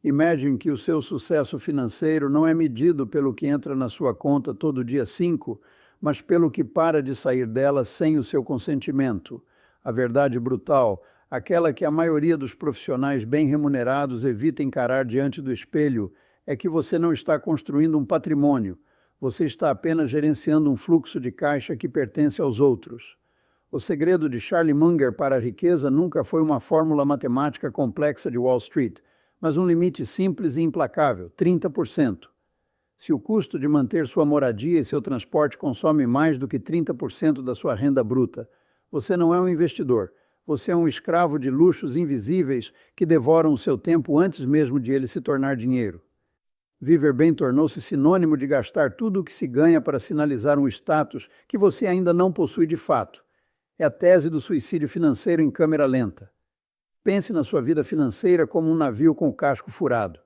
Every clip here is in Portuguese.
Imagine que o seu sucesso financeiro não é medido pelo que entra na sua conta todo dia 5, mas pelo que para de sair dela sem o seu consentimento. A verdade brutal, aquela que a maioria dos profissionais bem remunerados evita encarar diante do espelho, é que você não está construindo um patrimônio, você está apenas gerenciando um fluxo de caixa que pertence aos outros. O segredo de Charlie Munger para a riqueza nunca foi uma fórmula matemática complexa de Wall Street, mas um limite simples e implacável, 30%. Se o custo de manter sua moradia e seu transporte consome mais do que 30% da sua renda bruta, você não é um investidor, você é um escravo de luxos invisíveis que devoram o seu tempo antes mesmo de ele se tornar dinheiro. Viver bem tornou-se sinônimo de gastar tudo o que se ganha para sinalizar um status que você ainda não possui de fato. É a tese do suicídio financeiro em câmera lenta. Pense na sua vida financeira como um navio com o casco furado.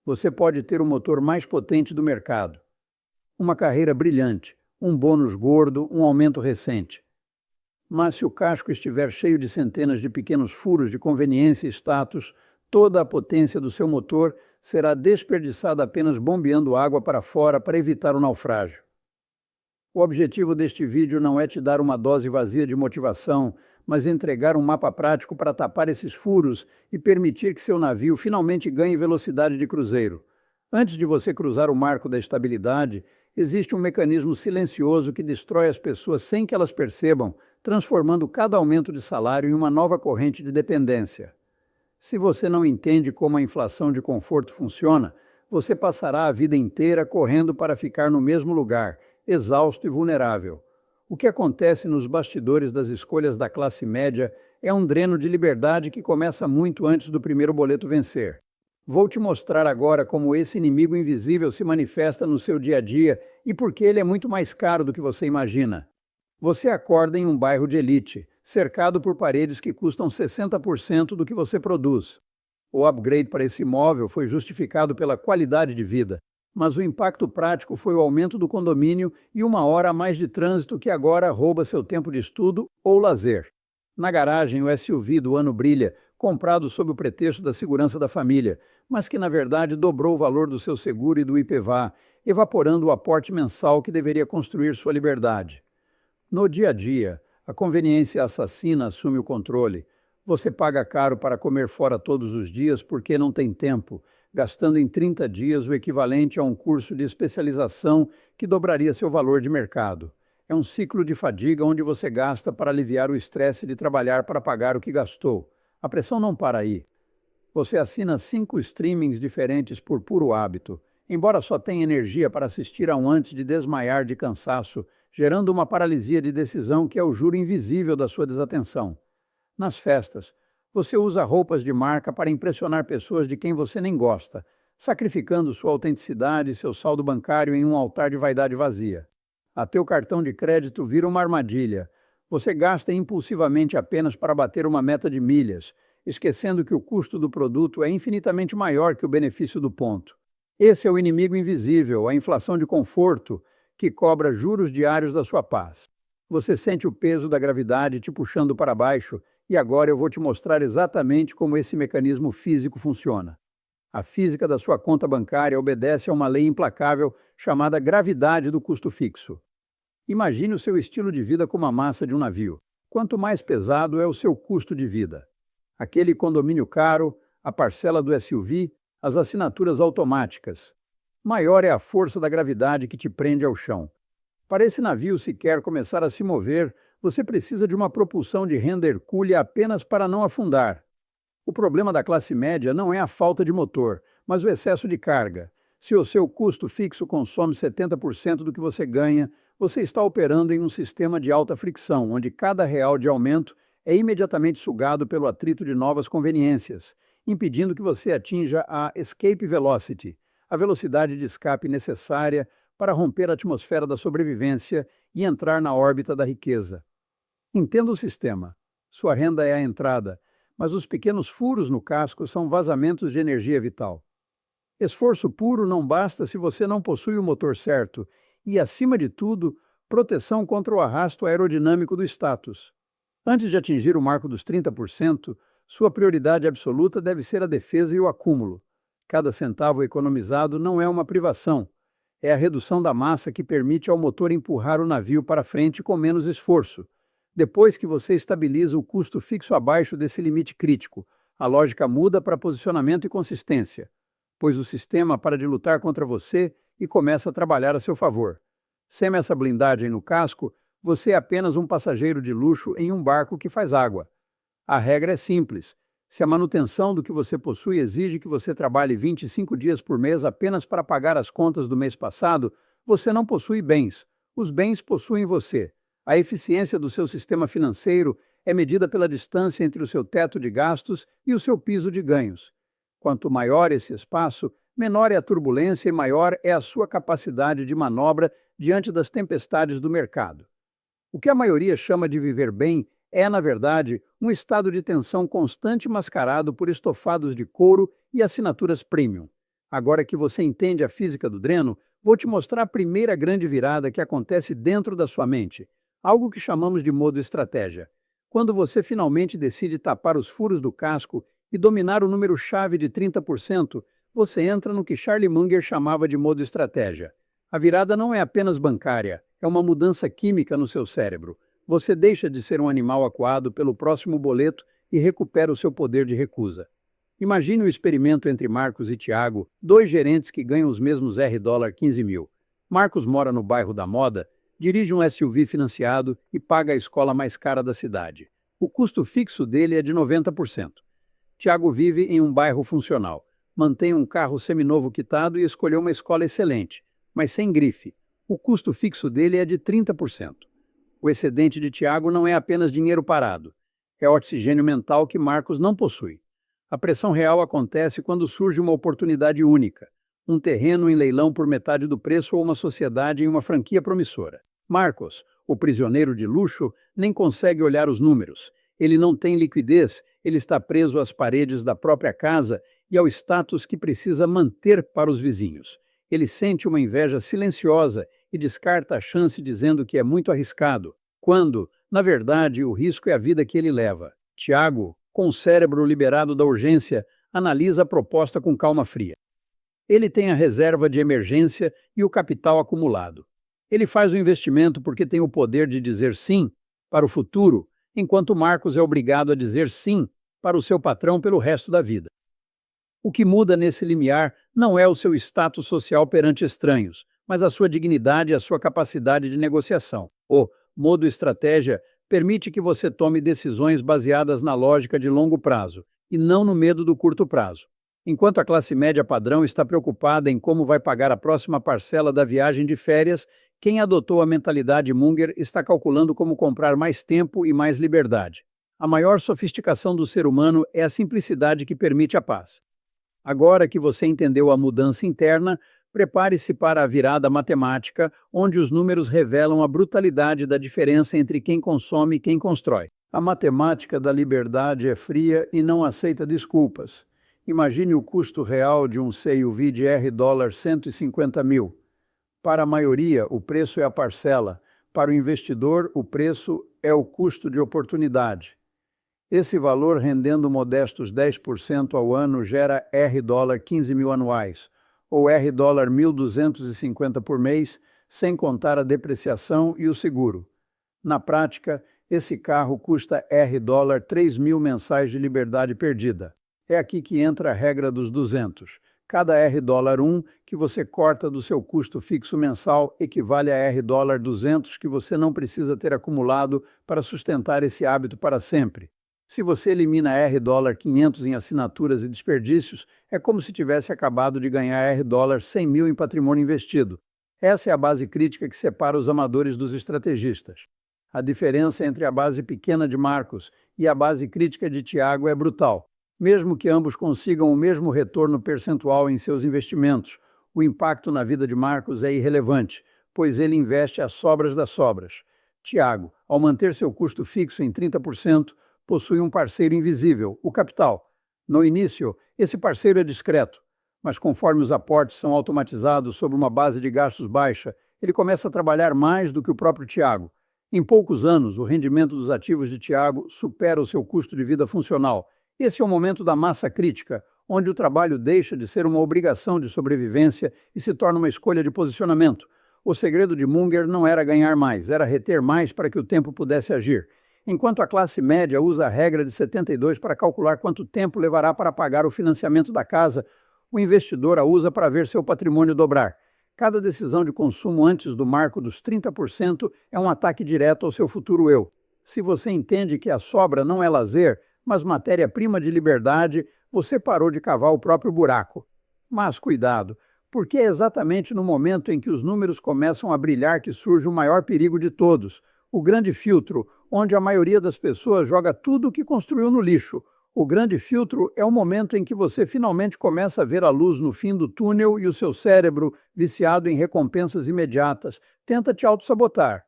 Você pode ter o motor mais potente do mercado, uma carreira brilhante, um bônus gordo, um aumento recente. Mas se o casco estiver cheio de centenas de pequenos furos de conveniência e status, toda a potência do seu motor será desperdiçada apenas bombeando água para fora para evitar o naufrágio. O objetivo deste vídeo não é te dar uma dose vazia de motivação, mas entregar um mapa prático para tapar esses furos e permitir que seu navio finalmente ganhe velocidade de cruzeiro. Antes de você cruzar o marco da estabilidade, existe um mecanismo silencioso que destrói as pessoas sem que elas percebam, transformando cada aumento de salário em uma nova corrente de dependência. Se você não entende como a inflação de conforto funciona, você passará a vida inteira correndo para ficar no mesmo lugar, exausto e vulnerável. O que acontece nos bastidores das escolhas da classe média é um dreno de liberdade que começa muito antes do primeiro boleto vencer. Vou te mostrar agora como esse inimigo invisível se manifesta no seu dia a dia e por que ele é muito mais caro do que você imagina. Você acorda em um bairro de elite, cercado por paredes que custam 60% do que você produz. O upgrade para esse imóvel foi justificado pela qualidade de vida, mas o impacto prático foi o aumento do condomínio e uma hora a mais de trânsito que agora rouba seu tempo de estudo ou lazer. Na garagem, o SUV do ano brilha, comprado sob o pretexto da segurança da família, mas que na verdade dobrou o valor do seu seguro e do IPVA, evaporando o aporte mensal que deveria construir sua liberdade. No dia a dia, a conveniência assassina assume o controle. Você paga caro para comer fora todos os dias porque não tem tempo, gastando em 30 dias o equivalente a um curso de especialização que dobraria seu valor de mercado. É um ciclo de fadiga onde você gasta para aliviar o estresse de trabalhar para pagar o que gastou. A pressão não para aí. Você assina 5 streamings diferentes por puro hábito, embora só tenha energia para assistir a um antes de desmaiar de cansaço, gerando uma paralisia de decisão que é o juro invisível da sua desatenção. Nas festas, você usa roupas de marca para impressionar pessoas de quem você nem gosta, sacrificando sua autenticidade e seu saldo bancário em um altar de vaidade vazia. Até o cartão de crédito vira uma armadilha. Você gasta impulsivamente apenas para bater uma meta de milhas, esquecendo que o custo do produto é infinitamente maior que o benefício do ponto. Esse é o inimigo invisível, a inflação de conforto, que cobra juros diários da sua paz. Você sente o peso da gravidade te puxando para baixo, e agora eu vou te mostrar exatamente como esse mecanismo físico funciona. A física da sua conta bancária obedece a uma lei implacável chamada gravidade do custo fixo. Imagine o seu estilo de vida como a massa de um navio. Quanto mais pesado é o seu custo de vida. Aquele condomínio caro, a parcela do SUV, as assinaturas automáticas. Maior é a força da gravidade que te prende ao chão. Para esse navio sequer começar a se mover, você precisa de uma propulsão de renda hercúlea apenas para não afundar. O problema da classe média não é a falta de motor, mas o excesso de carga. Se o seu custo fixo consome 70% do que você ganha, você está operando em um sistema de alta fricção, onde cada real de aumento é imediatamente sugado pelo atrito de novas conveniências, impedindo que você atinja a escape velocity, a velocidade de escape necessária para romper a atmosfera da sobrevivência e entrar na órbita da riqueza. Entenda o sistema. Sua renda é a entrada, mas os pequenos furos no casco são vazamentos de energia vital. Esforço puro não basta se você não possui o motor certo e, acima de tudo, proteção contra o arrasto aerodinâmico do status. Antes de atingir o marco dos 30%, sua prioridade absoluta deve ser a defesa e o acúmulo. Cada centavo economizado não é uma privação. É a redução da massa que permite ao motor empurrar o navio para frente com menos esforço. Depois que você estabiliza o custo fixo abaixo desse limite crítico, a lógica muda para posicionamento e consistência, pois o sistema para de lutar contra você e começa a trabalhar a seu favor. Sem essa blindagem no casco, você é apenas um passageiro de luxo em um barco que faz água. A regra é simples. Se a manutenção do que você possui exige que você trabalhe 25 dias por mês apenas para pagar as contas do mês passado, você não possui bens. Os bens possuem você. A eficiência do seu sistema financeiro é medida pela distância entre o seu teto de gastos e o seu piso de ganhos. Quanto maior esse espaço, menor é a turbulência e maior é a sua capacidade de manobra diante das tempestades do mercado. O que a maioria chama de viver bem é, na verdade, um estado de tensão constante mascarado por estofados de couro e assinaturas premium. Agora que você entende a física do dreno, vou te mostrar a primeira grande virada que acontece dentro da sua mente, algo que chamamos de modo estratégia. Quando você finalmente decide tapar os furos do casco e dominar o número-chave de 30%, você entra no que Charlie Munger chamava de modo estratégia. A virada não é apenas bancária, é uma mudança química no seu cérebro. Você deixa de ser um animal acuado pelo próximo boleto e recupera o seu poder de recusa. Imagine o experimento entre Marcos e Tiago, dois gerentes que ganham os mesmos $15 mil. Marcos mora no bairro da Moda, dirige um SUV financiado e paga a escola mais cara da cidade. O custo fixo dele é de 90%. Tiago vive em um bairro funcional, mantém um carro seminovo quitado e escolheu uma escola excelente, mas sem grife. O custo fixo dele é de 30%. O excedente de Tiago não é apenas dinheiro parado, é oxigênio mental que Marcos não possui. A pressão real acontece quando surge uma oportunidade única, um terreno em leilão por metade do preço ou uma sociedade em uma franquia promissora. Marcos, o prisioneiro de luxo, nem consegue olhar os números. Ele não tem liquidez, ele está preso às paredes da própria casa e ao status que precisa manter para os vizinhos. Ele sente uma inveja silenciosa e descarta a chance dizendo que é muito arriscado, quando, na verdade, o risco é a vida que ele leva. Tiago, com o cérebro liberado da urgência, analisa a proposta com calma fria. Ele tem a reserva de emergência e o capital acumulado. Ele faz o investimento porque tem o poder de dizer sim para o futuro, enquanto Marcos é obrigado a dizer sim para o seu patrão pelo resto da vida. O que muda nesse limiar não é o seu status social perante estranhos, mas a sua dignidade e a sua capacidade de negociação. O modo estratégia permite que você tome decisões baseadas na lógica de longo prazo e não no medo do curto prazo. Enquanto a classe média padrão está preocupada em como vai pagar a próxima parcela da viagem de férias, quem adotou a mentalidade Munger está calculando como comprar mais tempo e mais liberdade. A maior sofisticação do ser humano é a simplicidade que permite a paz. Agora que você entendeu a mudança interna, prepare-se para a virada matemática, onde os números revelam a brutalidade da diferença entre quem consome e quem constrói. A matemática da liberdade é fria e não aceita desculpas. Imagine o custo real de um SUV de $150 mil. Para a maioria, o preço é a parcela. Para o investidor, o preço é o custo de oportunidade. Esse valor, rendendo modestos 10% ao ano, gera $15 mil anuais, ou $1.250 por mês, sem contar a depreciação e o seguro. Na prática, esse carro custa $3 mil mensais de liberdade perdida. É aqui que entra a regra dos 200. Cada $1 que você corta do seu custo fixo mensal equivale a $200 que você não precisa ter acumulado para sustentar esse hábito para sempre. Se você elimina $500 em assinaturas e desperdícios, é como se tivesse acabado de ganhar $100 mil em patrimônio investido. Essa é a base crítica que separa os amadores dos estrategistas. A diferença entre a base pequena de Marcos e a base crítica de Tiago é brutal. Mesmo que ambos consigam o mesmo retorno percentual em seus investimentos, o impacto na vida de Marcos é irrelevante, pois ele investe as sobras das sobras. Tiago, ao manter seu custo fixo em 30%, possui um parceiro invisível, o capital. No início, esse parceiro é discreto, mas conforme os aportes são automatizados sobre uma base de gastos baixa, ele começa a trabalhar mais do que o próprio Tiago. Em poucos anos, o rendimento dos ativos de Tiago supera o seu custo de vida funcional. Esse é o momento da massa crítica, onde o trabalho deixa de ser uma obrigação de sobrevivência e se torna uma escolha de posicionamento. O segredo de Munger não era ganhar mais, era reter mais para que o tempo pudesse agir. Enquanto a classe média usa a regra de 72 para calcular quanto tempo levará para pagar o financiamento da casa, o investidor a usa para ver seu patrimônio dobrar. Cada decisão de consumo antes do marco dos 30% é um ataque direto ao seu futuro eu. Se você entende que a sobra não é lazer, mas matéria-prima de liberdade, você parou de cavar o próprio buraco. Mas cuidado, porque é exatamente no momento em que os números começam a brilhar que surge o maior perigo de todos, o grande filtro, onde a maioria das pessoas joga tudo o que construiu no lixo. O grande filtro é o momento em que você finalmente começa a ver a luz no fim do túnel e o seu cérebro, viciado em recompensas imediatas, tenta te autossabotar.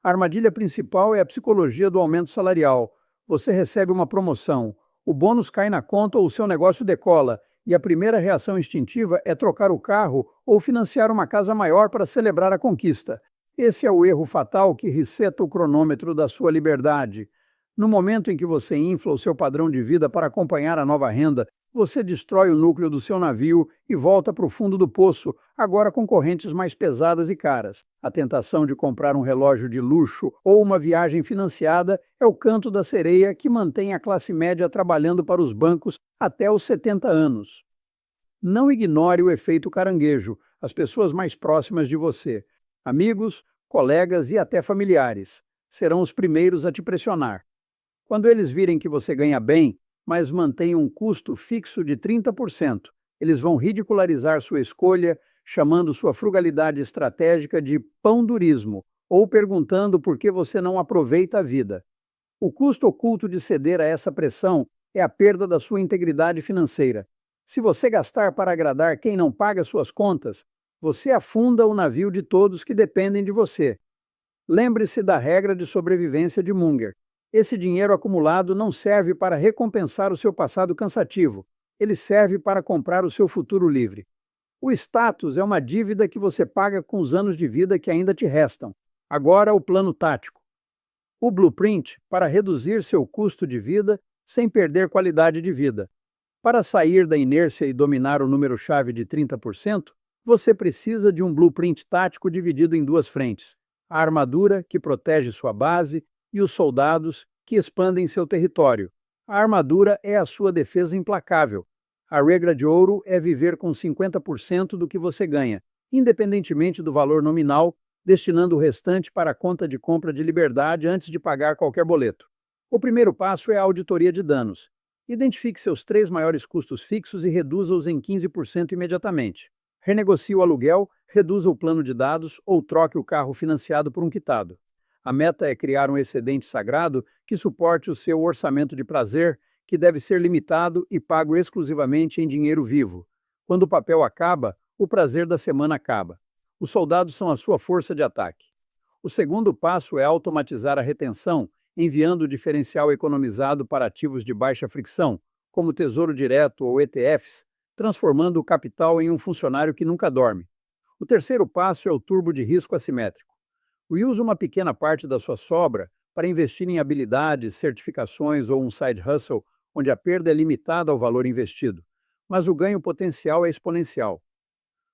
A armadilha principal é a psicologia do aumento salarial. Você recebe uma promoção, o bônus cai na conta ou o seu negócio decola, e a primeira reação instintiva é trocar o carro ou financiar uma casa maior para celebrar a conquista. Esse é o erro fatal que reseta o cronômetro da sua liberdade. No momento em que você infla o seu padrão de vida para acompanhar a nova renda, você destrói o núcleo do seu navio e volta para o fundo do poço, agora com correntes mais pesadas e caras. A tentação de comprar um relógio de luxo ou uma viagem financiada é o canto da sereia que mantém a classe média trabalhando para os bancos até os 70 anos. Não ignore o efeito caranguejo, as pessoas mais próximas de você, amigos, colegas e até familiares, serão os primeiros a te pressionar. Quando eles virem que você ganha bem, mas mantém um custo fixo de 30%, eles vão ridicularizar sua escolha, chamando sua frugalidade estratégica de pão-durismo, ou perguntando por que você não aproveita a vida. O custo oculto de ceder a essa pressão é a perda da sua integridade financeira. Se você gastar para agradar quem não paga suas contas, você afunda o navio de todos que dependem de você. Lembre-se da regra de sobrevivência de Munger. Esse dinheiro acumulado não serve para recompensar o seu passado cansativo, ele serve para comprar o seu futuro livre. O status é uma dívida que você paga com os anos de vida que ainda te restam. Agora, o plano tático. O blueprint para reduzir seu custo de vida sem perder qualidade de vida. Para sair da inércia e dominar o número-chave de 30%, você precisa de um blueprint tático dividido em duas frentes: a armadura, que protege sua base, e os soldados, que expandem seu território. A armadura é a sua defesa implacável. A regra de ouro é viver com 50% do que você ganha, independentemente do valor nominal, destinando o restante para a conta de compra de liberdade antes de pagar qualquer boleto. O primeiro passo é a auditoria de danos. Identifique seus 3 maiores custos fixos e reduza-os em 15% imediatamente. Renegocie o aluguel, reduza o plano de dados ou troque o carro financiado por um quitado. A meta é criar um excedente sagrado que suporte o seu orçamento de prazer, que deve ser limitado e pago exclusivamente em dinheiro vivo. Quando o papel acaba, o prazer da semana acaba. Os soldados são a sua força de ataque. O segundo passo é automatizar a retenção, enviando o diferencial economizado para ativos de baixa fricção, como Tesouro Direto ou ETFs, transformando o capital em um funcionário que nunca dorme. O terceiro passo é o turbo de risco assimétrico. Use uma pequena parte da sua sobra para investir em habilidades, certificações ou um side hustle, onde a perda é limitada ao valor investido, mas o ganho potencial é exponencial.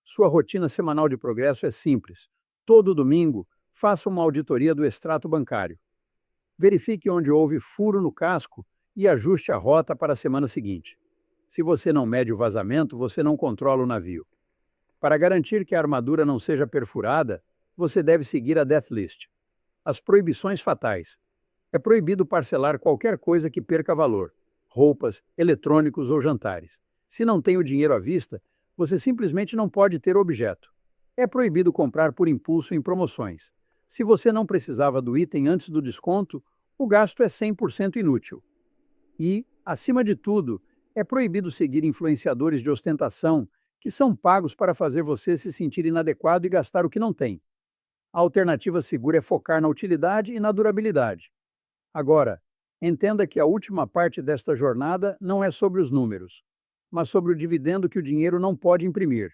Sua rotina semanal de progresso é simples. Todo domingo, faça uma auditoria do extrato bancário. Verifique onde houve furo no casco e ajuste a rota para a semana seguinte. Se você não mede o vazamento, você não controla o navio. Para garantir que a armadura não seja perfurada, você deve seguir a Death List. As proibições fatais. É proibido parcelar qualquer coisa que perca valor: roupas, eletrônicos ou jantares. Se não tem o dinheiro à vista, você simplesmente não pode ter o objeto. É proibido comprar por impulso em promoções. Se você não precisava do item antes do desconto, o gasto é 100% inútil. E, acima de tudo, é proibido seguir influenciadores de ostentação que são pagos para fazer você se sentir inadequado e gastar o que não tem. A alternativa segura é focar na utilidade e na durabilidade. Agora, entenda que a última parte desta jornada não é sobre os números, mas sobre o dividendo que o dinheiro não pode imprimir.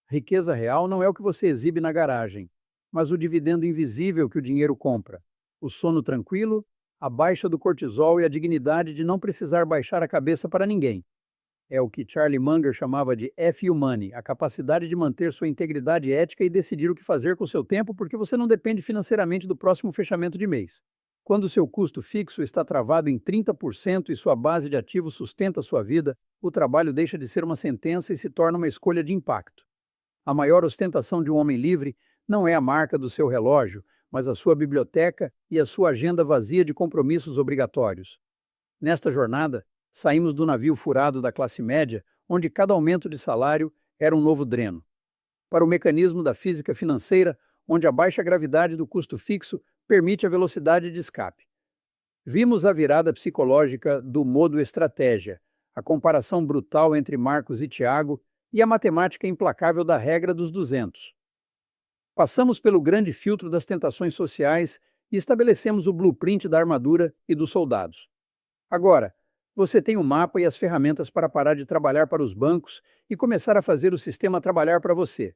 Riqueza real não é o que você exibe na garagem, mas o dividendo invisível que o dinheiro compra. O sono tranquilo, a baixa do cortisol e a dignidade de não precisar baixar a cabeça para ninguém. É o que Charlie Munger chamava de FU Money, a capacidade de manter sua integridade ética e decidir o que fazer com seu tempo porque você não depende financeiramente do próximo fechamento de mês. Quando seu custo fixo está travado em 30% e sua base de ativos sustenta sua vida, o trabalho deixa de ser uma sentença e se torna uma escolha de impacto. A maior ostentação de um homem livre não é a marca do seu relógio, mas a sua biblioteca e a sua agenda vazia de compromissos obrigatórios. Nesta jornada, saímos do navio furado da classe média, onde cada aumento de salário era um novo dreno, para o mecanismo da física financeira, onde a baixa gravidade do custo fixo permite a velocidade de escape. Vimos a virada psicológica do modo estratégia, a comparação brutal entre Marcos e Tiago e a matemática implacável da regra dos 200. Passamos pelo grande filtro das tentações sociais e estabelecemos o blueprint da armadura e dos soldados. Agora, você tem o mapa e as ferramentas para parar de trabalhar para os bancos e começar a fazer o sistema trabalhar para você.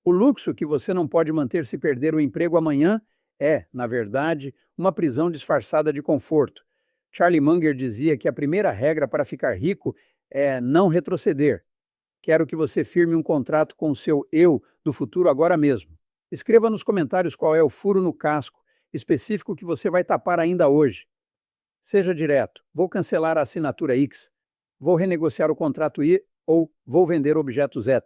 O luxo que você não pode manter se perder o emprego amanhã é, na verdade, uma prisão disfarçada de conforto. Charlie Munger dizia que a primeira regra para ficar rico é não retroceder. Quero que você firme um contrato com o seu eu do futuro agora mesmo. Escreva nos comentários qual é o furo no casco específico que você vai tapar ainda hoje. Seja direto, vou cancelar a assinatura X, vou renegociar o contrato Y ou vou vender o objeto Z.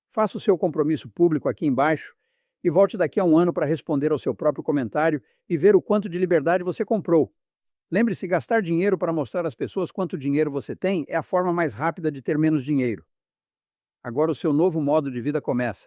Faça o seu compromisso público aqui embaixo e volte daqui a um ano para responder ao seu próprio comentário e ver o quanto de liberdade você comprou. Lembre-se, gastar dinheiro para mostrar às pessoas quanto dinheiro você tem é a forma mais rápida de ter menos dinheiro. Agora o seu novo modo de vida começa.